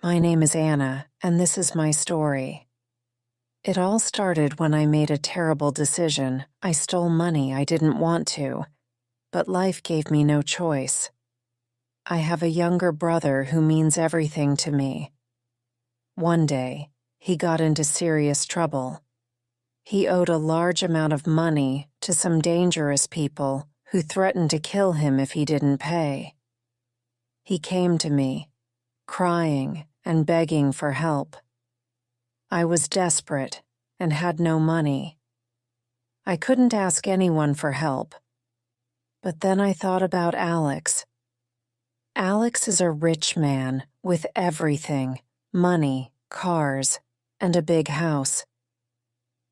My name is Anna, and this is my story. It all started when I made a terrible decision. I stole money I didn't want to, but life gave me no choice. I have a younger brother who means everything to me. One day, he got into serious trouble. He owed a large amount of money to some dangerous people who threatened to kill him if he didn't pay. He came to me, crying and begging for help. I was desperate and had no money. I couldn't ask anyone for help. But then I thought about Alex. Alex is a rich man with everything, money, cars, and a big house.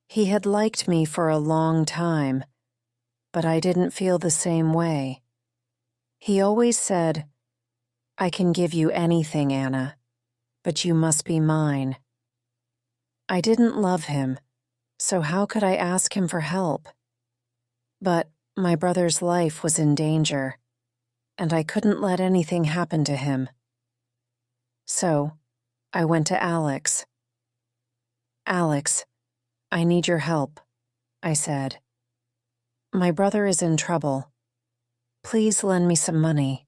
He had liked me for a long time, but I didn't feel the same way. He always said, "I can give you anything, Anna, but you must be mine." I didn't love him, so how could I ask him for help? But my brother's life was in danger, and I couldn't let anything happen to him. So I went to Alex. "Alex, I need your help," I said. "My brother is in trouble. Please lend me some money."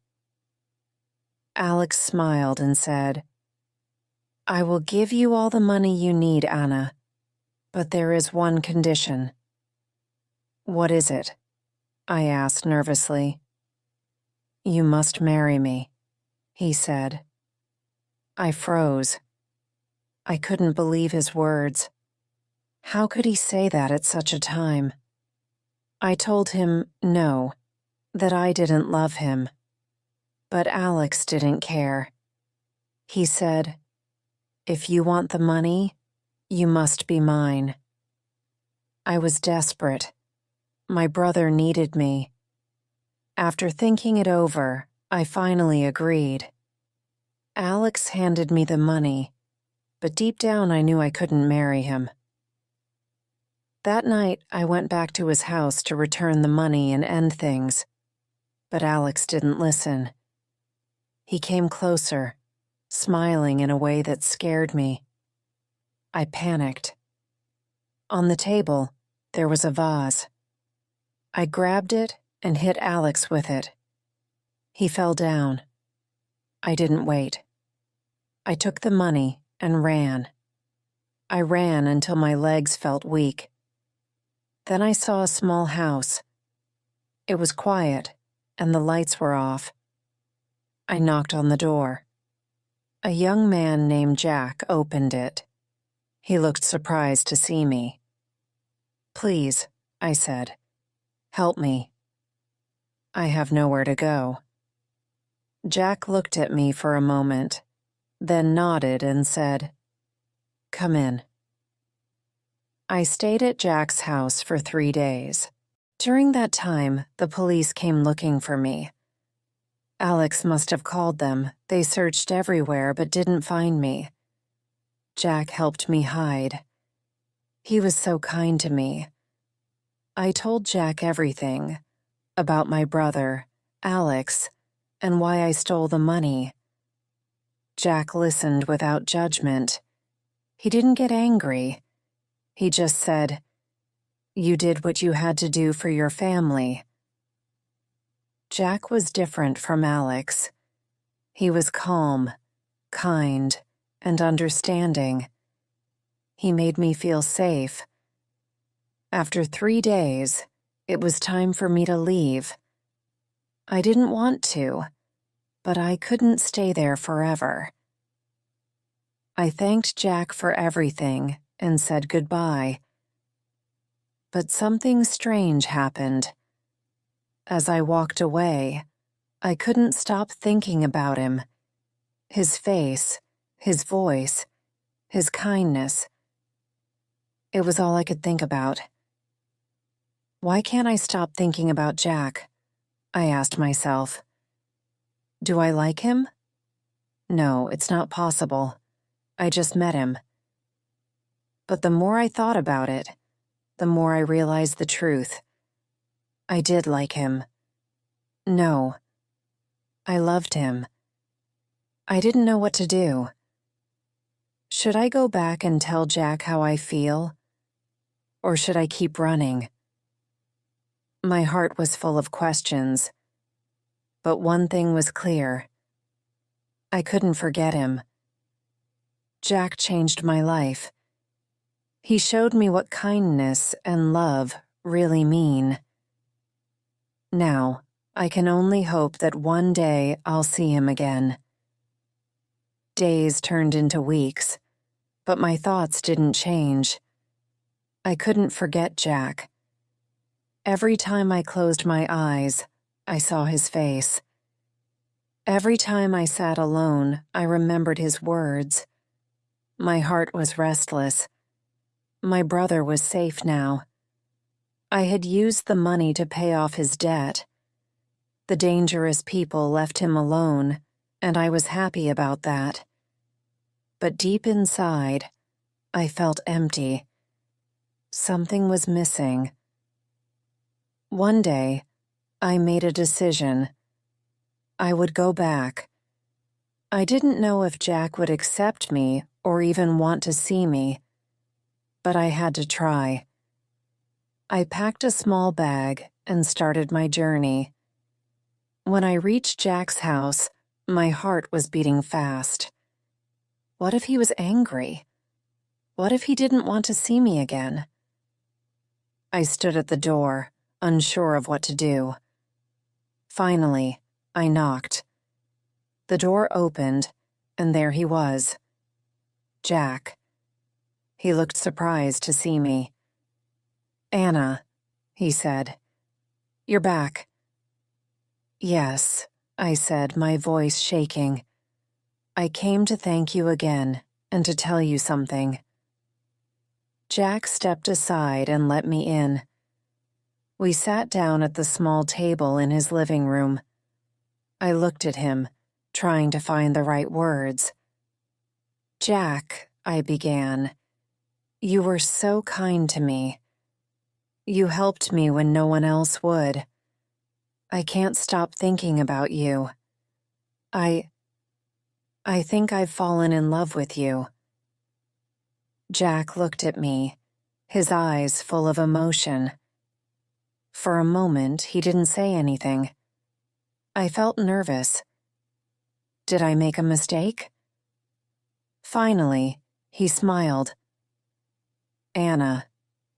Alex smiled and said, "I will give you all the money you need, Anna, but there is one condition." "What is it?" I asked nervously. "You must marry me," he said. I froze. I couldn't believe his words. How could he say that at such a time? I told him no, that I didn't love him. But Alex didn't care. He said, "If you want the money, you must be mine." I was desperate. My brother needed me. After thinking it over, I finally agreed. Alex handed me the money, but deep down I knew I couldn't marry him. That night, I went back to his house to return the money and end things, but Alex didn't listen. He came closer, smiling in a way that scared me. I panicked. On the table, there was a vase. I grabbed it and hit Alex with it. He fell down. I didn't wait. I took the money and ran. I ran until my legs felt weak. Then I saw a small house. It was quiet, and the lights were off. I knocked on the door. A young man named Jack opened it. He looked surprised to see me. "Please," I said, "help me. I have nowhere to go." Jack looked at me for a moment, then nodded and said, "Come in." I stayed at Jack's house for 3 days. During that time, the police came looking for me. Alex must have called them. They searched everywhere but didn't find me. Jack helped me hide. He was so kind to me. I told Jack everything, about my brother, Alex, and why I stole the money. Jack listened without judgment. He didn't get angry. He just said, "You did what you had to do for your family." Jack was different from Alex. He was calm, kind, and understanding. He made me feel safe. After 3 days, it was time for me to leave. I didn't want to, but I couldn't stay there forever. I thanked Jack for everything and said goodbye. But something strange happened. As I walked away, I couldn't stop thinking about him. His face, his voice, his kindness. It was all I could think about. Why can't I stop thinking about Jack? I asked myself. Do I like him? No, it's not possible. I just met him. But the more I thought about it, the more I realized the truth. I did like him. No, I loved him. I didn't know what to do. Should I go back and tell Jack how I feel? Or should I keep running? My heart was full of questions, but one thing was clear. I couldn't forget him. Jack changed my life. He showed me what kindness and love really mean. Now, I can only hope that one day I'll see him again. Days turned into weeks, but my thoughts didn't change. I couldn't forget Jack. Every time I closed my eyes, I saw his face. Every time I sat alone, I remembered his words. My heart was restless. My brother was safe now. I had used the money to pay off his debt. The dangerous people left him alone, and I was happy about that. But deep inside, I felt empty. Something was missing. One day, I made a decision. I would go back. I didn't know if Jack would accept me or even want to see me, but I had to try. I packed a small bag and started my journey. When I reached Jack's house, my heart was beating fast. What if he was angry? What if he didn't want to see me again? I stood at the door, unsure of what to do. Finally, I knocked. The door opened, and there he was. Jack. He looked surprised to see me. "Anna," he said. "You're back." "Yes," I said, my voice shaking. "I came to thank you again and to tell you something." Jack stepped aside and let me in. We sat down at the small table in his living room. I looked at him, trying to find the right words. "Jack," I began, "you were so kind to me. You helped me when no one else would. I can't stop thinking about you. I think I've fallen in love with you." Jack looked at me, his eyes full of emotion. For a moment, he didn't say anything. I felt nervous. Did I make a mistake? Finally, he smiled. "Anna,"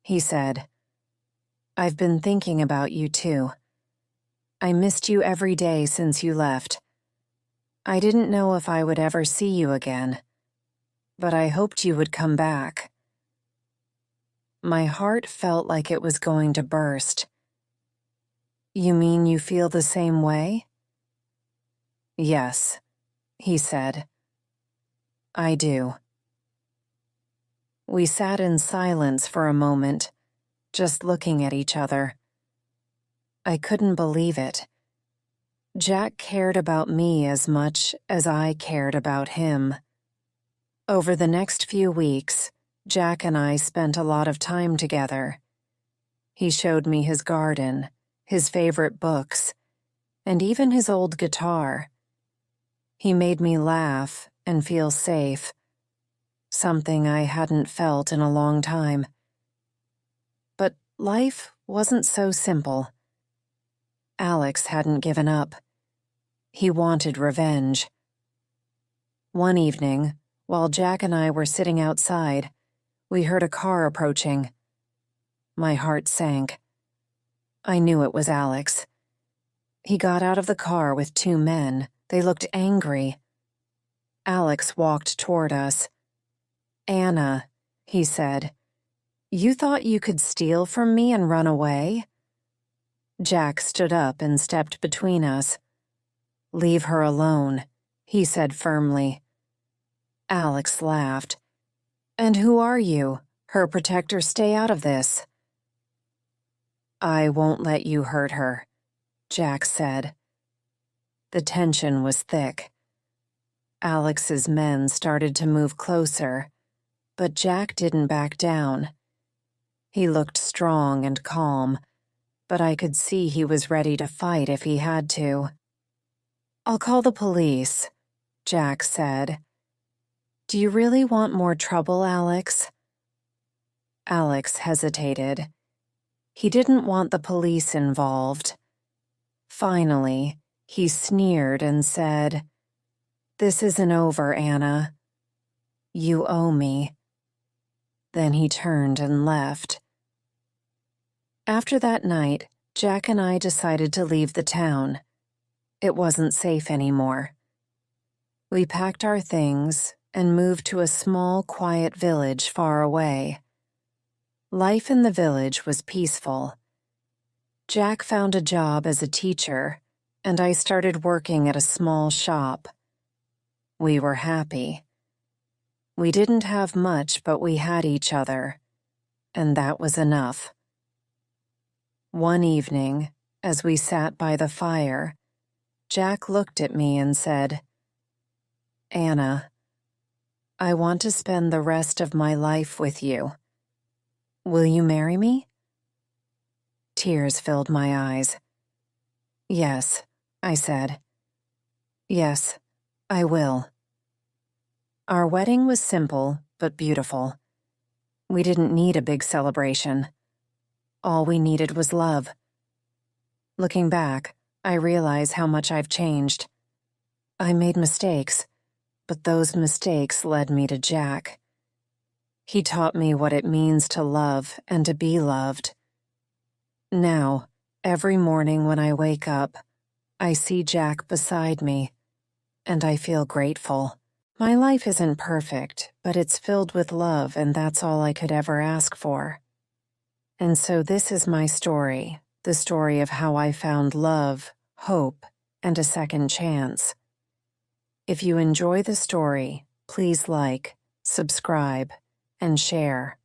he said, "I've been thinking about you too. I missed you every day since you left. I didn't know if I would ever see you again, but I hoped you would come back." My heart felt like it was going to burst. "You mean you feel the same way?" "Yes," he said. "I do." We sat in silence for a moment, just looking at each other. I couldn't believe it. Jack cared about me as much as I cared about him. Over the next few weeks, Jack and I spent a lot of time together. He showed me his garden, his favorite books, and even his old guitar. He made me laugh and feel safe, something I hadn't felt in a long time. But life wasn't so simple. Alex hadn't given up. He wanted revenge. One evening, while Jack and I were sitting outside, we heard a car approaching. My heart sank. I knew it was Alex. He got out of the car with two men. They looked angry. Alex walked toward us. "Anna," he said, "you thought you could steal from me and run away?" Jack stood up and stepped between us. "Leave her alone," he said firmly. Alex laughed. "And who are you? Her protector? Stay out of this." "I won't let you hurt her," Jack said. The tension was thick. Alex's men started to move closer, but Jack didn't back down. He looked strong and calm, but I could see he was ready to fight if he had to. "I'll call the police," Jack said. Do you really want more trouble, Alex? Alex hesitated. He didn't want the police involved. Finally, he sneered and said, "This isn't over, Anna. You owe me." Then he turned and left. After that night, Jack and I decided to leave the town. It wasn't safe anymore. We packed our things and moved to a small, quiet village far away. Life in the village was peaceful. Jack found a job as a teacher, and I started working at a small shop. We were happy. We didn't have much, but we had each other, and that was enough. One evening, as we sat by the fire, Jack looked at me and said, "Anna, I want to spend the rest of my life with you. Will you marry me?" Tears filled my eyes. "Yes," I said. "Yes, I will." Our wedding was simple but beautiful. We didn't need a big celebration. All we needed was love. Looking back, I realize how much I've changed. I made mistakes, but those mistakes led me to Jack. He taught me what it means to love and to be loved. Now, every morning when I wake up, I see Jack beside me, and I feel grateful. My life isn't perfect, but it's filled with love, and that's all I could ever ask for. And so this is my story, the story of how I found love, hope, and a second chance. If you enjoy the story, please like, subscribe, and share.